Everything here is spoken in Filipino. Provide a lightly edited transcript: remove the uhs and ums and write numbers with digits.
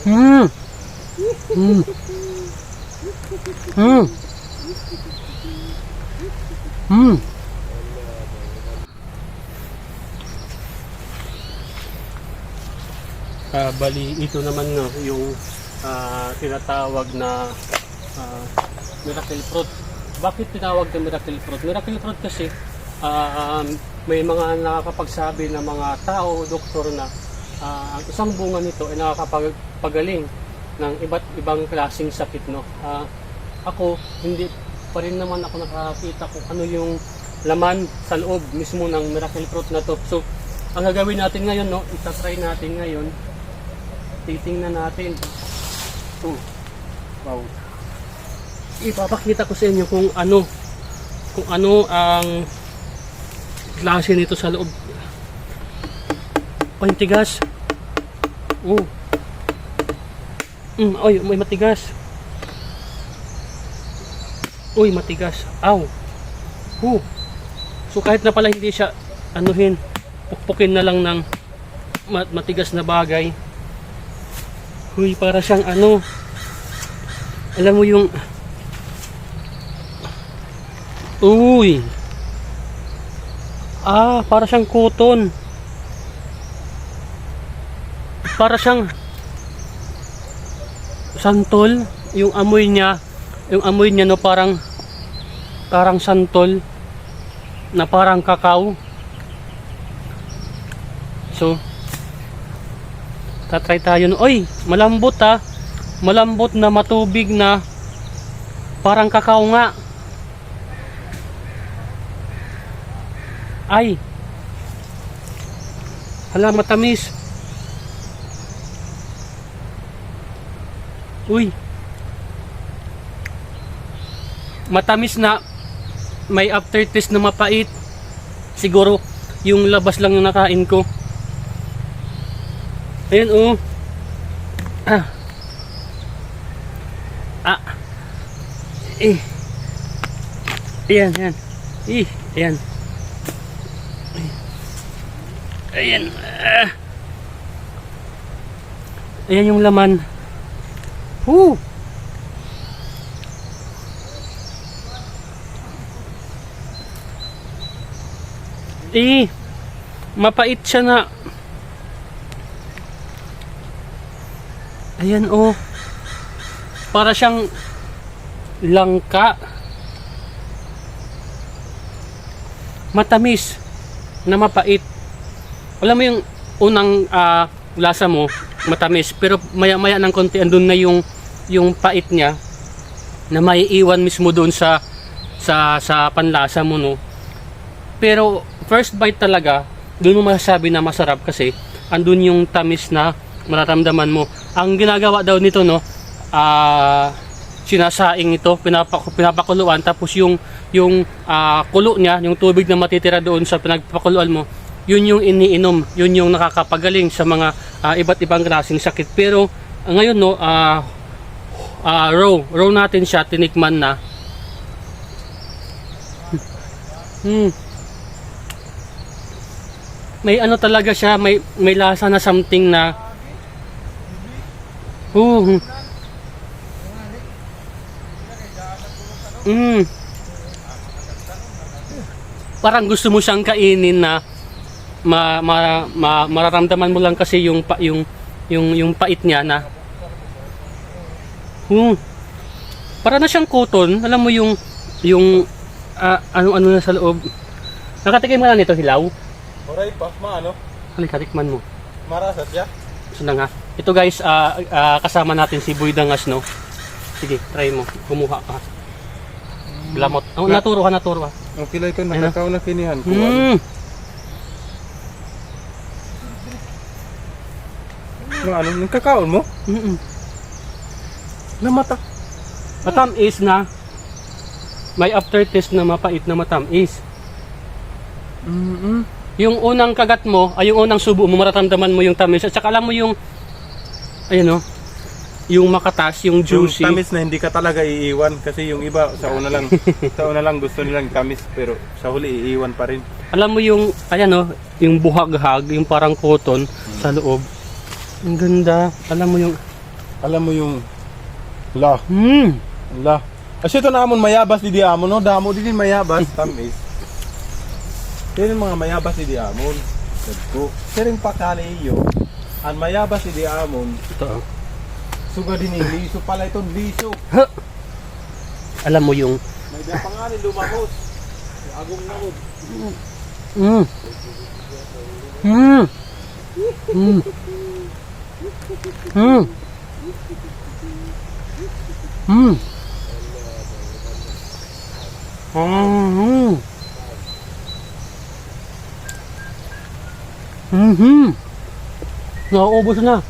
Hmm. Hmm. Hmm. Hmm. Bali, ito naman no, yung tinatawag na miracle fruit. Bakit tinawag na miracle fruit? Miracle fruit kasi may mga nakakapagsabi ng mga tao, doktor na ang isang bunga nito ay nakakapagaling ng iba't ibang klaseng sakit. No? Ako, hindi pa rin naman ako nakakita kung ano yung laman sa loob mismo ng miracle fruit na to. So, ang gagawin natin ngayon, no, itatry natin ngayon, titingnan natin. Wow. Ipapakita ko sa inyo kung ano ang klase nito sa loob. Ay, tigas. Ay, may matigas. Uy, matigas. Aw. So kahit na pala hindi siya anuhin, pukpukin na lang ng matigas na bagay. Uy, para siyang alam mo yung para siyang cotton. Para siyang santol, yung amoy niya no, parang santol na parang kakao. So tatry tayo no. Oy, malambot malambot na matubig na parang kakao nga. Ay, hala, matamis. Uy, matamis na may aftertaste na mapait. Siguro yung labas lang yung nakain ko. Ayan Ayan. Ayan. Ayan yung laman. Mapait siya na. Ayan para siyang langka. Matamis na mapait. Alam mo yung unang lasa mo, matamis, pero maya-maya ng konti andun na yung pait niya na maiiwan mismo doon sa panlasa mo, no. Pero first bite talaga, doon mo masasabi na masarap kasi andun yung tamis na mararamdaman mo. Ang ginagawa daw nito, no, sinasaing ito, pinapakuluan, tapos yung kulo niya, yung tubig na matitira doon sa pinagpakuluan mo, yun yung iniinom, yun yung nakakapagaling sa mga iba't ibang klaseng sakit. Pero ngayon, no, raw natin siya, tinikman na. May talaga siya, may lasa na something na parang gusto mo siyang kainin na mararamdaman mo lang kasi yung pait niya na para na siyang cotton. Alam mo yung ano na sa loob. Nakatikim mo na nito, hilaw? Oray pa, maano? Halika, tikman mo. Marasat ya? So na nga. Ito guys, kasama natin si Boy Dangas, no? Sige, try mo. Kumuha ka. Lamot. Naturo ka. Ang kilay ko, nakakaw na kinihan ko. Ano, yung kakaon mo? Namata. Matamis na. May aftertaste na mapait na matamis. Yung unang kagat mo, ay yung unang subo mo, mararamdaman mo yung tamis. At saka alam mo yung, ayun, no? Yung makatas, yung juicy. Yung tamis na hindi ka talaga iiwan kasi yung iba sa una lang gusto nilang tamis pero sa huli iiwan pa rin. Alam mo yung ayan, no, yung buhaghag, yung parang cotton sa loob. Ang ganda. Alam mo yung Alam mo yung la, Hmm. la. Kasi ito na amon mayabas di amon no, damo di din mayabas tamis. Yan yung mga mayabas di amon. Dagko. Sering pakali iyo. Ang mayabas di amon. Ito. Oh. Suga din yung liso pala itong liso. Ha! Alam mo yung May dapanganin lumabos. Agong nawod. Mm. Mm. Mm. Mm. Mm. Mm. Mhm. Nauubos na.